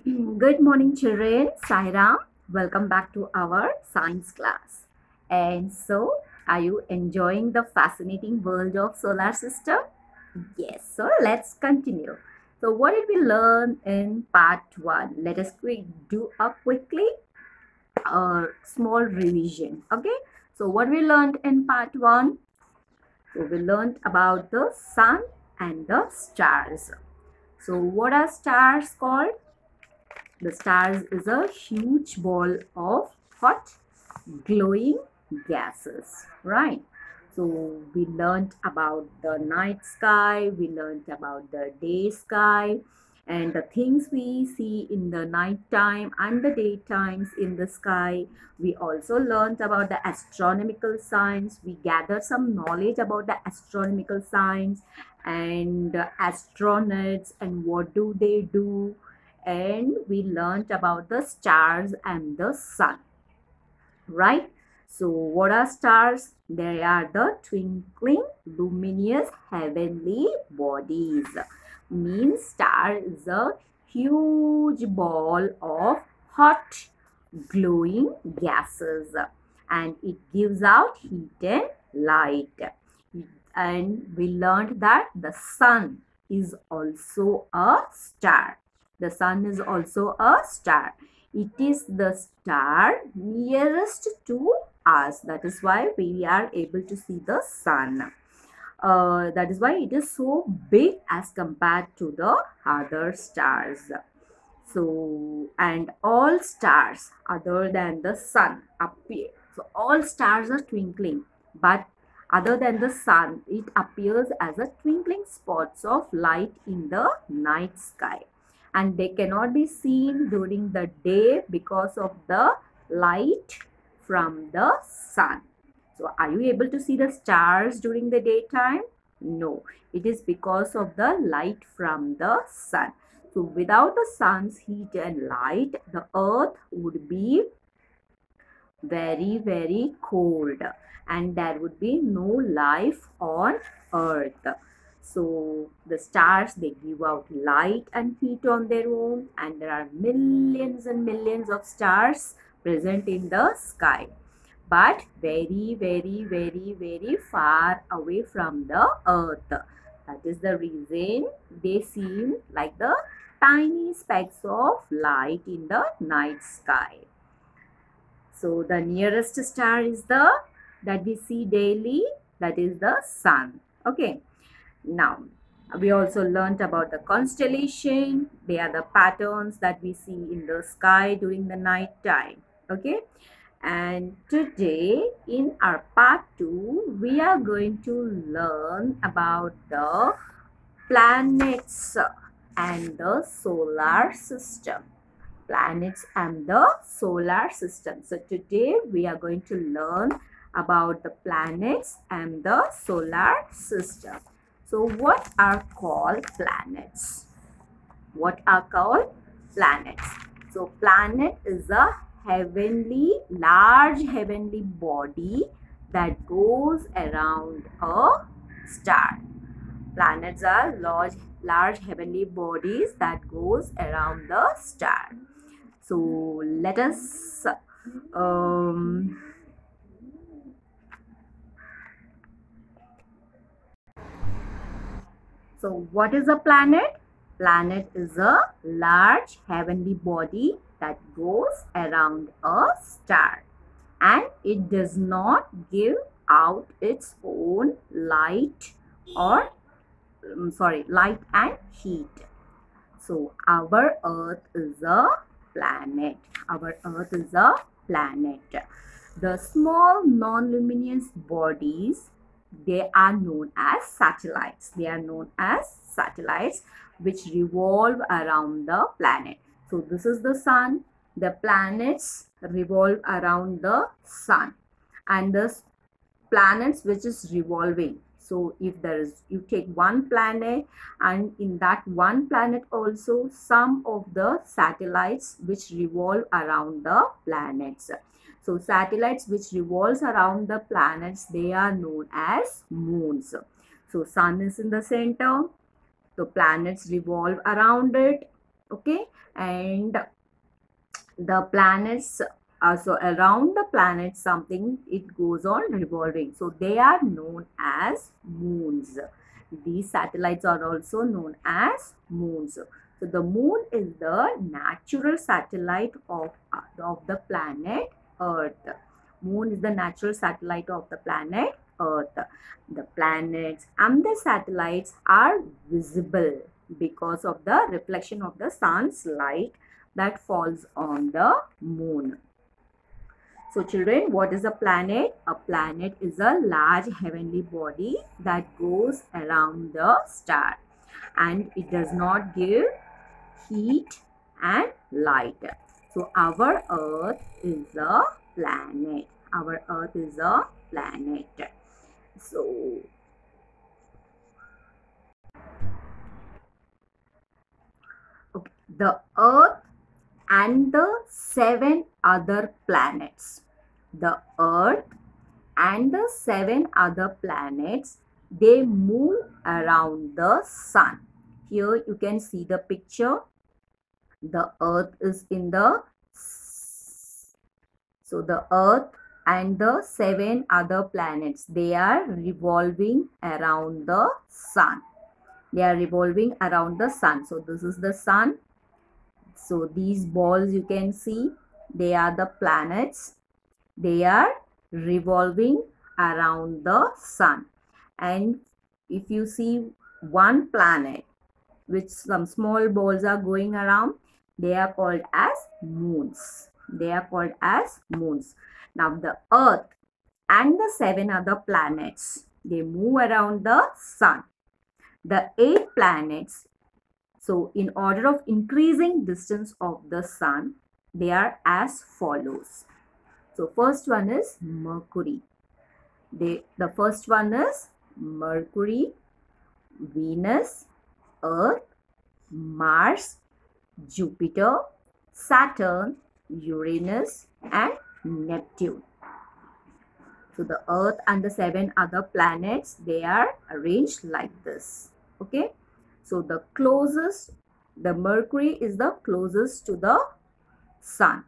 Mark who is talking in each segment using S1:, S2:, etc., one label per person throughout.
S1: Good morning, children. Sairam. Welcome back to our science class. And so, are you enjoying the fascinating world of solar system? Yes. So, let's continue. So, what did we learn in part 1? Let us do a quickly small revision. Okay. So, what we learned in part 1? So, we learned about the sun and the stars. So, what are stars called? The stars is a huge ball of hot glowing gases, right? So we learned about the night sky, we learned about the day sky, and the things we see in the night time and the daytimes in the sky. We also learned about the astronomical science. We gathered some knowledge about the astronomical science and astronauts and what do they do, and we learned about the stars and the sun, right? So what are stars? They are the twinkling luminous heavenly bodies. Means star is a huge ball of hot glowing gases, and it gives out heat and light. And we learned that the sun is also a star. The sun is also a star. It is the star nearest to us. That is why we are able to see the sun. That is why it is so big as compared to the other stars. So, and all stars other than the sun appear. So, all stars are twinkling, but other than the sun, it appears as a twinkling spots of light in the night sky. And they cannot be seen during the day because of the light from the sun. So, are you able to see the stars during the daytime? No, it is because of the light from the sun. So without the sun's heat and light, the earth would be very cold and there would be no life on earth. So the stars, they give out light and heat on their own, and there are millions and millions of stars present in the sky, but very far away from the earth. That is the reason they seem like the tiny specks of light in the night sky. So the nearest star is the that we see daily, that is the sun. Okay. Now we also learnt about the constellation. They are the patterns that we see in the sky during the night time. Okay. And today in our part 2, we are going to learn about the planets and the solar system. Planets and the solar system. So today we are going to learn about the planets and the solar system. So what are called planets? What are called planets? So planet is a large heavenly body that goes around a star. Planets are large heavenly bodies that goes around the star. So let us so what is a planet? Planet is a large heavenly body that goes around a star, and it does not give out its own light or light and heat. So our earth is a planet. Our earth is a planet. The small non-luminous bodies, they are known as satellites. They are known as satellites which revolve around the planet. So this is the sun. The planets revolve around the sun, and the planets which is revolving. So if you take one planet, and in that one planet also some of the satellites which revolve around the planets. So satellites which revolves around the planets, they are known as moons. So sun is in the center, so planets revolve around it, Okay, and the planets, so around the planet something, it goes on revolving, so they are known as moons. These satellites are also known as moons. So the moon is the natural satellite of the planet Earth. Moon is the natural satellite of the planet Earth. The planets and the satellites are visible because of the reflection of the sun's light that falls on the moon. So children, what is a planet? A planet is a large heavenly body that goes around the star, and it does not give heat and light. So our earth is a planet. Our earth is a planet. So okay, the earth and the 7 other planets. The earth and the 7 other planets, they move around the sun. Here you can see the picture. The earth is in the, so the earth and the 7 other planets, they are revolving around the sun. They are revolving around the sun. So this is the sun. So these balls you can see, they are the planets. They are revolving around the sun. And if you see one planet which some small balls are going around, they are called as moons. They are called as moons. Now the earth and the 7 other planets, they move around the sun. The 8 planets, so in order of increasing distance of the sun, they are as follows. So first one is Mercury. The first one is Mercury, Venus, Earth, Mars, Jupiter, Saturn, Uranus, and Neptune. So the Earth and the 7 other planets, they are arranged like this. Okay. So the closest, the Mercury is the closest to the sun,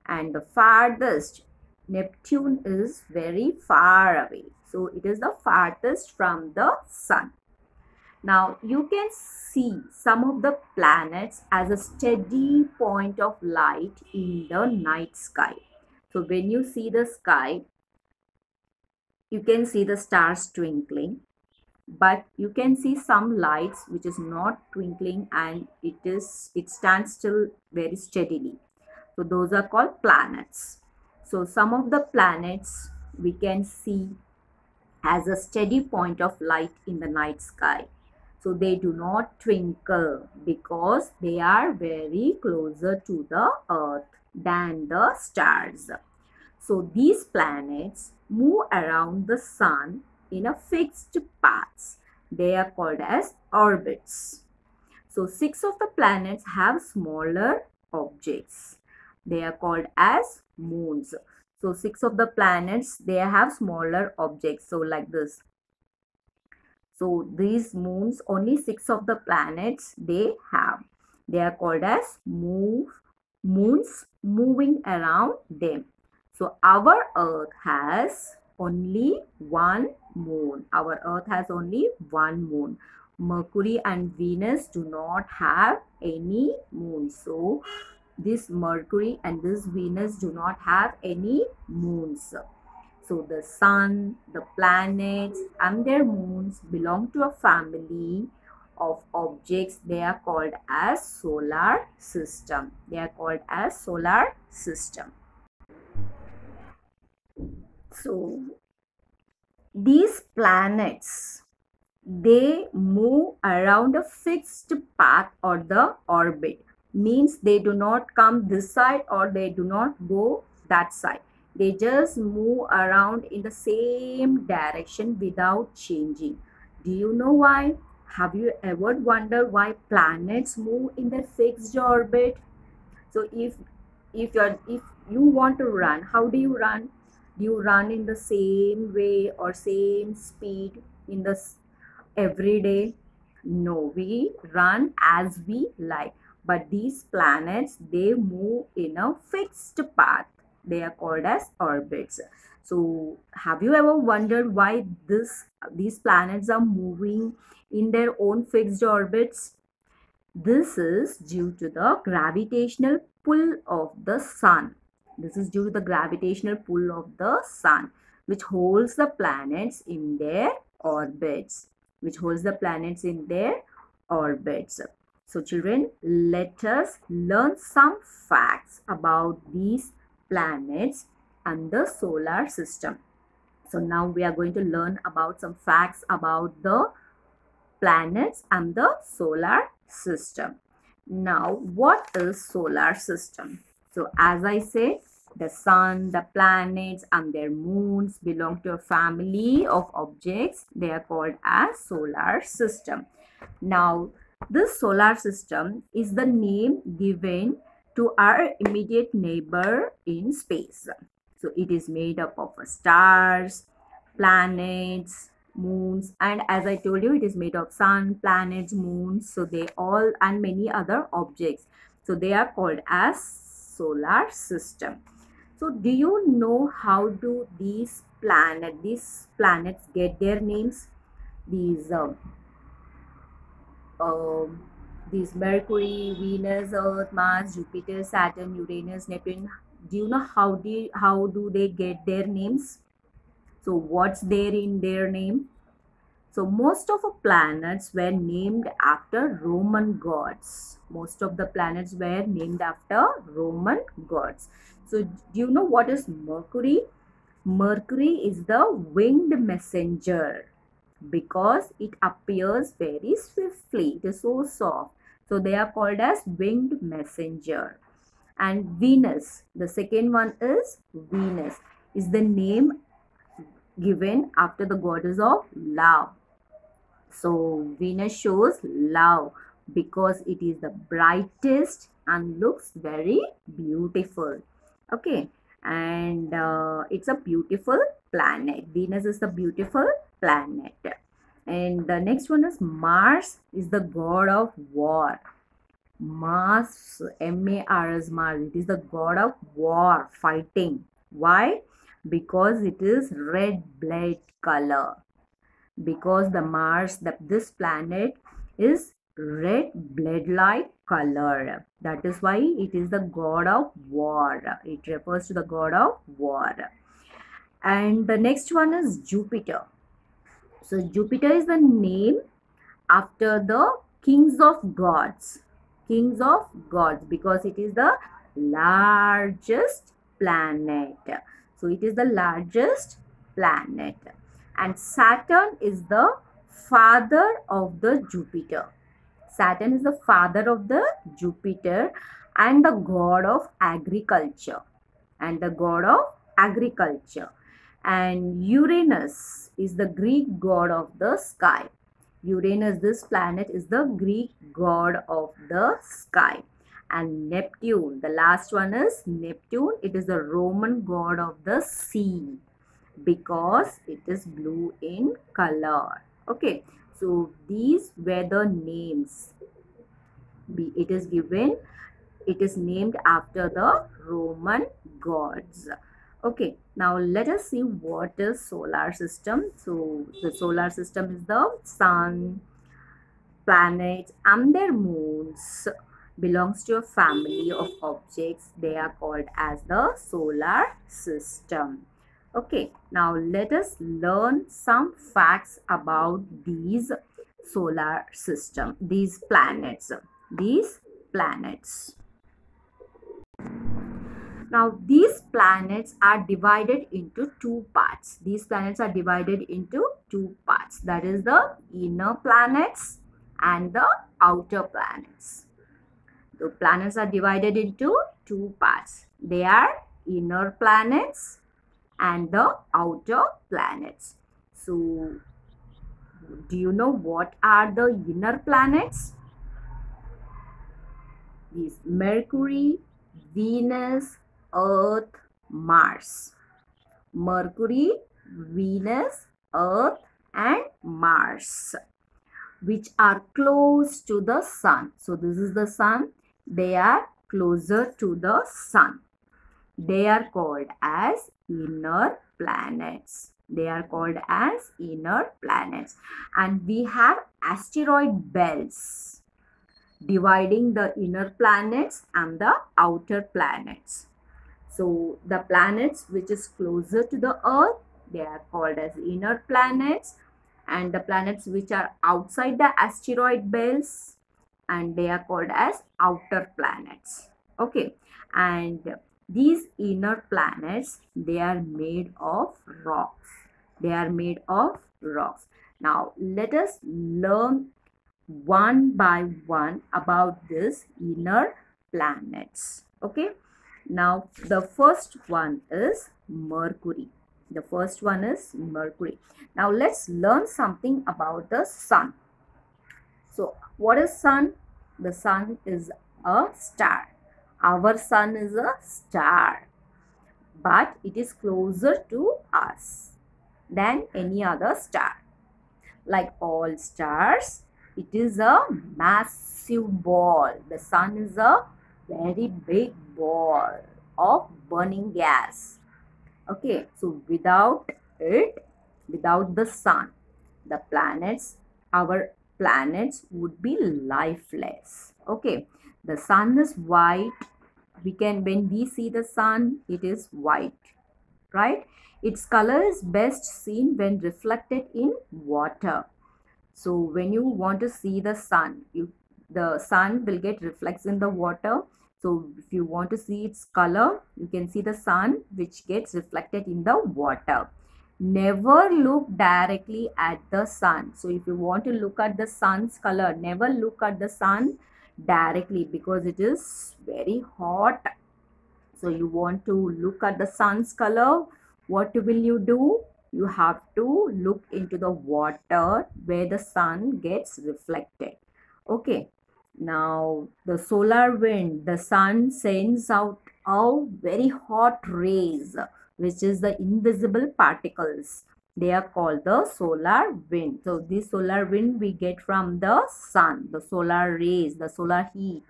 S1: and the farthest, Neptune, is very far away. So it is the farthest from the sun. Now you can see some of the planets as a steady point of light in the night sky. So when you see the sky, you can see the stars twinkling, but you can see some lights which is not twinkling, and it stands still very steadily. So those are called planets. So some of the planets we can see as a steady point of light in the night sky. So they do not twinkle because they are very closer to the earth than the stars. So these planets move around the sun in a fixed paths. They are called as orbits. So 6 of the planets have smaller objects. They are called as moons. So 6 of the planets, they have smaller objects. So like this. So these moons, only 6 of the planets they have. They are called as moons moving around them. So our earth has only one moon. Our earth has only one moon. Mercury and Venus do not have any moon. So this Mercury and this Venus do not have any moons. So the sun, the planets and their moons belong to a family of objects. They are called as solar system. They are called as solar system. So these planets, they move around a fixed path or the orbit. Means they do not come this side or they do not go that side. They just move around in the same direction without changing. Do you know why? Have you ever wondered why planets move in their fixed orbit? So if you want to run, how do you run? Do you run in the same way or same speed in the every day? No, we run as we like. but these planets, they move in a fixed path. They are called as orbits. So have you ever wondered why these planets are moving in their own fixed orbits? This is due to the gravitational pull of the sun. This is due to the gravitational pull of the sun, which holds the planets in their orbits. Which holds the planets in their orbits. So children, let us learn some facts about these planets and the solar system. So now we are going to learn about some facts about the planets and the solar system. Now, what is solar system? So as I said, the sun, the planets and their moons belong to a family of objects. They are called as solar system. Now, this solar system is the name given to our immediate neighbor in space. So it is made up of stars, planets, moons, and as I told you, it is made of sun, planets, moons. So they all and many other objects. So they are called as solar system. So do you know how do these planets get their names? These these Mercury, Venus, Earth, Mars, Jupiter, Saturn, Uranus, Neptune. Do you know how do they get their names? So what's there in their name? So most of the planets were named after Roman gods. Most of the planets were named after Roman gods. So do you know what is Mercury? Mercury is the winged messenger because it appears very swiftly. It is so soft. So they are called as winged messenger. And Venus, the second one is Venus, is the name given after the goddess of love. So Venus shows love because it is the brightest and looks very beautiful. Okay, and it's a beautiful planet. Venus is the beautiful planet. And the next one is Mars, is the god of war. Mars, M-A-R-S, Mars, it is the god of war, fighting. Why? Because it is red blood color. Because the Mars, this planet is red blood-like color. That is why it is the god of war. It refers to the god of war. And the next one is Jupiter. So Jupiter is the name after the kings of gods. Kings of gods, because it is the largest planet. So it is the largest planet. And Saturn is the father of the Jupiter. Saturn is the father of the Jupiter and the god of agriculture. And the god of agriculture. And Uranus is the Greek god of the sky. Uranus, this planet, is the Greek god of the sky. And Neptune, the last one is Neptune. It is the Roman god of the sea because it is blue in color. Okay, so these were the names. It is named after the Roman gods. Okay, now let us see what is solar system. So the solar system is the sun, planets and their moons belongs to a family of objects. They are called as the solar system. Okay, now let us learn some facts about these solar system, these planets. Now, these planets are divided into two parts. These planets are divided into two parts. That is the inner planets and the outer planets. The planets are divided into two parts. They are inner planets and the outer planets. So, do you know what are the inner planets? These Mercury, Venus, Earth, Mars. Mercury, Venus, Earth and Mars, which are close to the sun. So this is the sun. they are closer to the sun. They are called as inner planets. They are called as inner planets. And we have asteroid belts dividing the inner planets and the outer planets. So the planets which is closer to the earth, they are called as inner planets, and the planets which are outside the asteroid belts, and they are called as outer planets. Okay, and these inner planets, they are made of rocks. They are made of rocks. Now let us learn one by one about this inner planets. Okay, now the first one is Mercury. The first one is Mercury. Now let's learn something about the sun. So what is sun? The sun is a star. Our sun is a star, but it is closer to us than any other star. Like all stars, it is a massive ball. The sun is a very big ball of burning gas. Okay, so without it, without the sun, the planets, our planets would be lifeless. Okay, the sun is white. When we see the sun, it is white, right? Its color is best seen when reflected in water. So when you want to see the sun, the sun will get reflects in the water. So if you want to see its color, you can see the sun which gets reflected in the water. Never look directly at the sun. So if you want to look at the sun's color, never look at the sun directly because it is very hot. So you want to look at the sun's color. What will you do? You have to look into the water where the sun gets reflected. Okay. Now the solar wind, the sun sends out a very hot rays, which is the invisible particles. They are called the solar wind. So this solar wind we get from the sun. The solar rays, the solar heat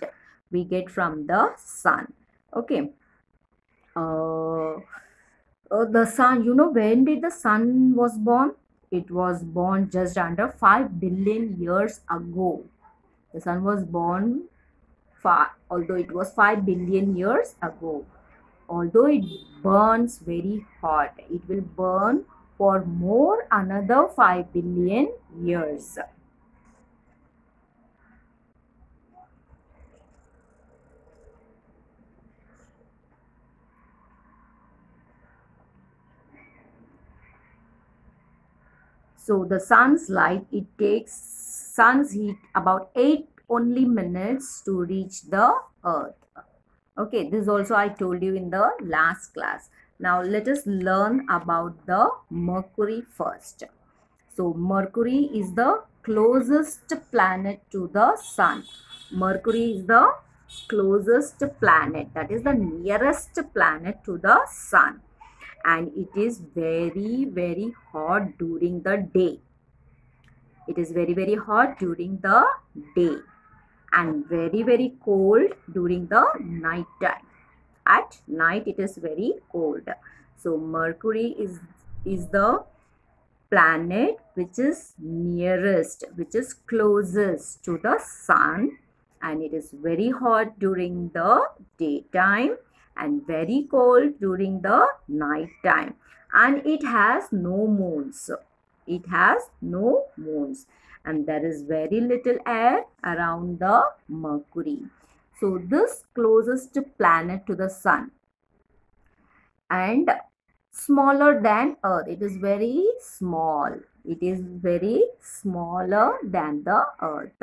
S1: we get from the sun. Okay. The sun, when did the sun was born? It was born just under 5 billion years ago. The sun was born although it was 5 billion years ago. Although it burns very hot, it will burn for more another 5 billion years. So the sun's light, it takes sun's heat about 8 only minutes to reach the earth. Okay, this also I told you in the last class. Now let us learn about the Mercury first. So Mercury is the closest planet to the sun. Mercury is the closest planet, that is the nearest planet to the sun, and it is very hot during the day. It is very hot during the day and very cold during the night time. At night it is very cold. So Mercury is the planet which is nearest, which is closest to the sun, and it is very hot during the daytime and very cold during the night time, and it has no moons. It has no moons, and there is very little air around the Mercury. So this closest planet to the sun and smaller than Earth. It is very small. It is very smaller than the Earth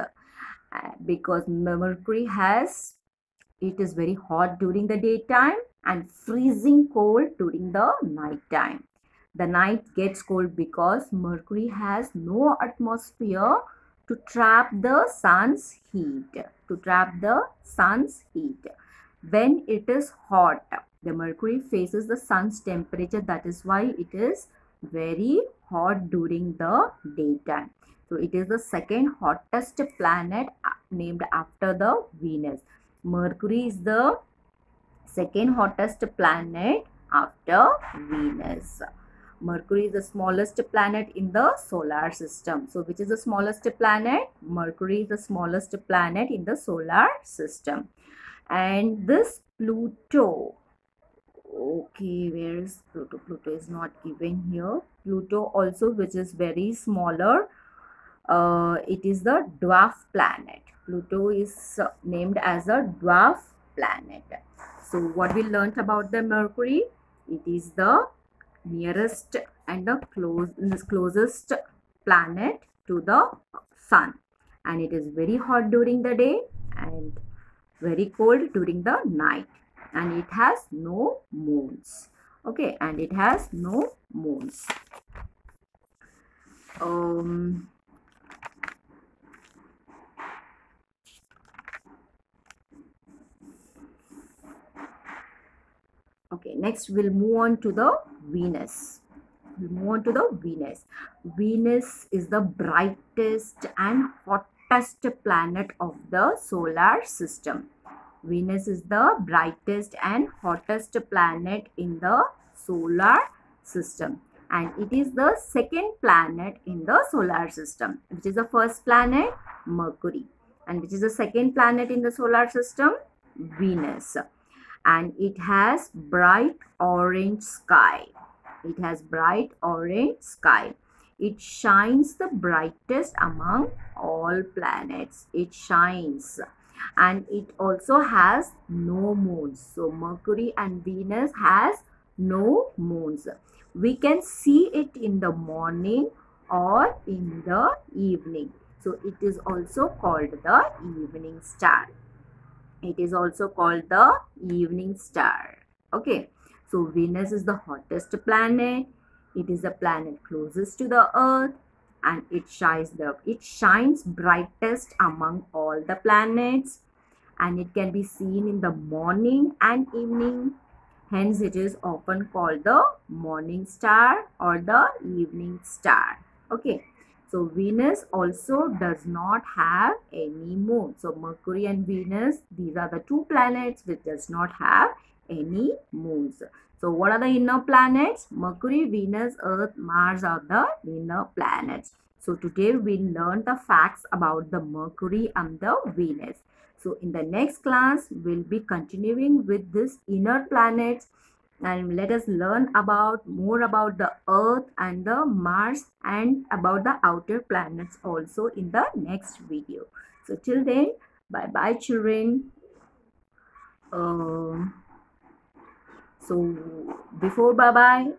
S1: because Mercury it is very hot during the daytime and freezing cold during the night time. The night gets cold because Mercury has no atmosphere to trap the sun's heat. When it is hot, the Mercury faces the sun's temperature. That is why it is very hot during the daytime. So it is the second hottest planet named after the Venus. Mercury is the second hottest planet after Venus. Mercury is the smallest planet in the solar system. So which is the smallest planet? Mercury is the smallest planet in the solar system. And this Pluto, okay, where is Pluto? Pluto is not given here. Pluto also, which is very smaller, it is the dwarf planet. Pluto is named as a dwarf planet. So what we learnt about the Mercury? It is the nearest and the closest planet to the sun, and it is very hot during the day and very cold during the night, and it has no moons. Okay, and it has no moons. um okay, next we'll move on to the Venus. We'll move on to the Venus. Venus is the brightest and hottest planet of the solar system. Venus is the brightest and hottest planet in the solar system, and it is the second planet in the solar system. Which is the first planet? Mercury. And which is the second planet in the solar system? Venus. And it has bright orange sky. It has bright orange sky. It shines the brightest among all planets. It shines. And it also has no moons. So Mercury and Venus has no moons. We can see it in the morning or in the evening. So it is also called the evening star. It is also called the evening star. Okay, so Venus is the hottest planet. It is the planet closest to the earth, and it shines brightest among all the planets, and it can be seen in the morning and evening. Hence it is often called the morning star or the evening star. Okay, so Venus also does not have any moon. So Mercury and Venus, these are the two planets which does not have any moons. So what are the inner planets? Mercury, Venus, Earth, Mars are the inner planets. So today we learned the facts about the Mercury and the Venus. So in the next class, we'll be continuing with this inner planets, and let us learn more about the Earth and the Mars and about the outer planets also in the next video. So till then, bye bye children. So before bye bye,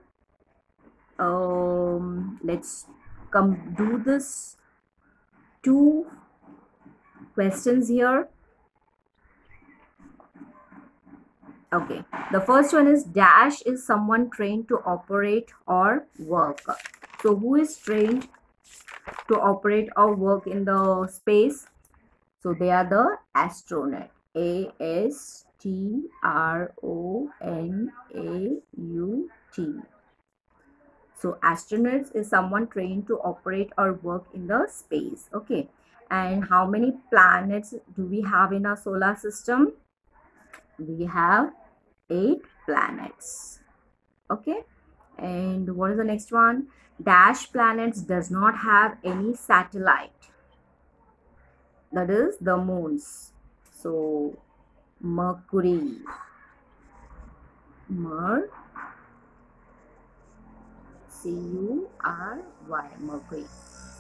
S1: let's come do this two questions here. Okay, the first one is dash is someone trained to operate or work. So who is trained to operate or work in the space? So they are the astronaut. ASTRONAUT. So astronauts is someone trained to operate or work in the space. Okay, and how many planets do we have in our solar system? We have 8 planets. Okay, and what is the next one? Dash planets does not have any satellite, that is the moons. So Mercury, CURY, Mercury.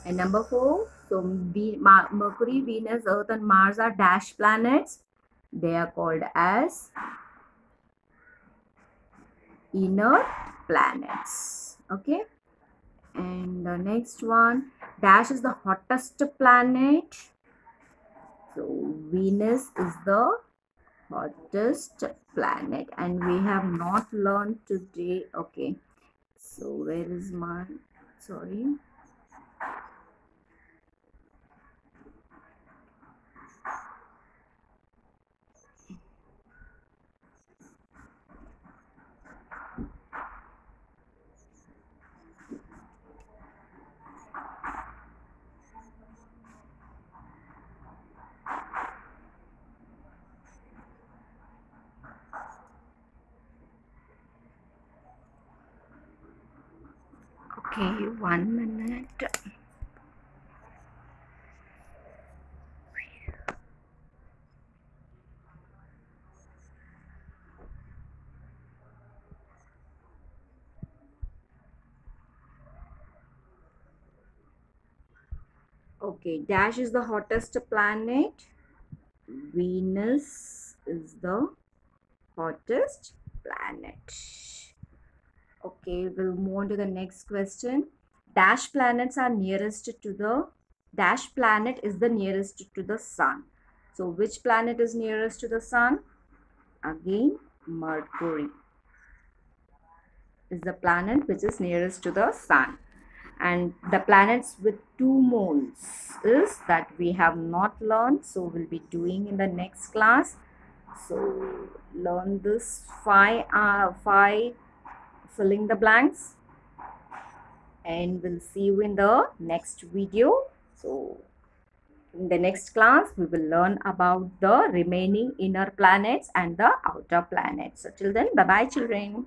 S1: And number 4, so Mercury, Venus, Earth and Mars are dash planets. They are called as inner planets. Okay, and the next one, dash is the hottest planet. So Venus is the hottest planet, and we have not learned today. Okay, so where is my, sorry. Okay, 1 minute. Okay, Dash is the hottest planet. Venus is the hottest planet. Okay, we'll move on to the next question. Dash planets are nearest to the Dash planet is the nearest to the sun. So which planet is nearest to the sun? Again, Mercury is the planet which is nearest to the sun. And the planets with 2 moons is that we have not learned, so we'll be doing in the next class. So learn this five filling the blanks, and we'll see you in the next video. So in the next class we will learn about the remaining inner planets and the outer planets. So till then, bye bye children.